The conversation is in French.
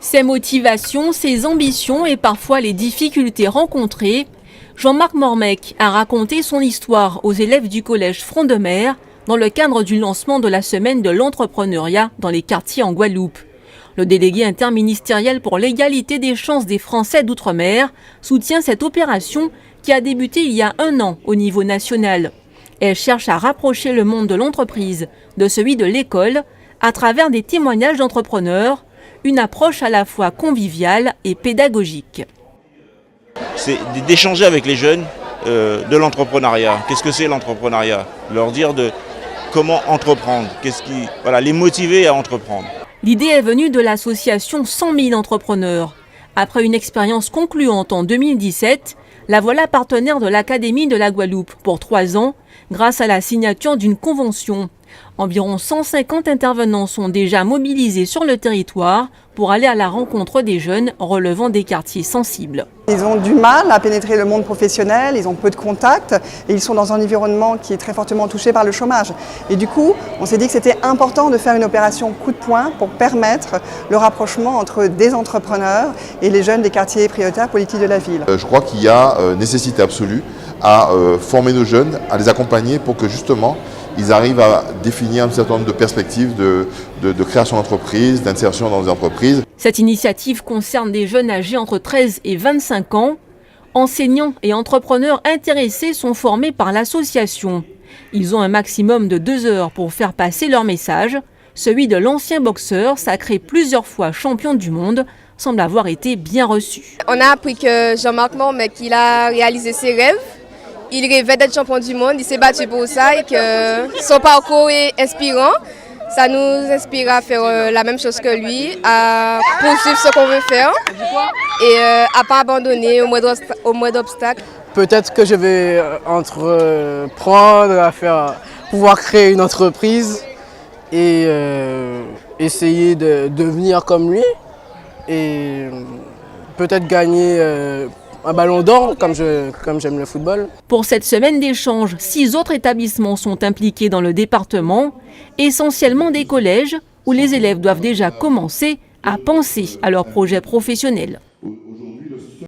Ses motivations, ses ambitions et parfois les difficultés rencontrées, Jean-Marc Mormec a raconté son histoire aux élèves du collège Front de Mer dans le cadre du lancement de la semaine de l'entrepreneuriat dans les quartiers en Guadeloupe. Le délégué interministériel pour l'égalité des chances des Français d'outre-mer soutient cette opération qui a débuté il y a 1 an au niveau national. Elle cherche à rapprocher le monde de l'entreprise de celui de l'école à travers des témoignages d'entrepreneurs, une approche à la fois conviviale et pédagogique. C'est d'échanger avec les jeunes de l'entrepreneuriat. Qu'est-ce que c'est l'entrepreneuriat? Leur dire de comment entreprendre, les motiver à entreprendre. L'idée est venue de l'association 100 000 entrepreneurs. Après une expérience concluante en 2017, la voilà partenaire de l'Académie de la Guadeloupe pour 3 ans grâce à la signature d'une convention. Environ 150 intervenants sont déjà mobilisés sur le territoire pour aller à la rencontre des jeunes relevant des quartiers sensibles. Ils ont du mal à pénétrer le monde professionnel, ils ont peu de contacts et ils sont dans un environnement qui est très fortement touché par le chômage. Et du coup, on s'est dit que c'était important de faire une opération coup de poing pour permettre le rapprochement entre des entrepreneurs et les jeunes des quartiers prioritaires politiques de la ville. Je crois qu'il y a nécessité absolue à former nos jeunes, à les accompagner pour que justement ils arrivent à définir un certain nombre de perspectives de création d'entreprise, d'insertion dans les entreprises. Cette initiative concerne des jeunes âgés entre 13 et 25 ans. Enseignants et entrepreneurs intéressés sont formés par l'association. Ils ont un maximum de 2 heures pour faire passer leur message. Celui de l'ancien boxeur, sacré plusieurs fois champion du monde, semble avoir été bien reçu. On a appris que Jean-Marc Mormec, il a réalisé ses rêves. Il rêvait d'être champion du monde, il s'est battu pour ça et que son parcours est inspirant. Ça nous inspire à faire la même chose que lui, à poursuivre ce qu'on veut faire et à ne pas abandonner au moindre obstacle. Peut-être que je vais entreprendre à pouvoir créer une entreprise et essayer de devenir comme lui et peut-être gagner un ballon d'or comme j'aime le football. Pour cette semaine d'échange, 6 autres établissements sont impliqués dans le département, essentiellement des collèges où les élèves doivent déjà commencer à penser à leur projet professionnel.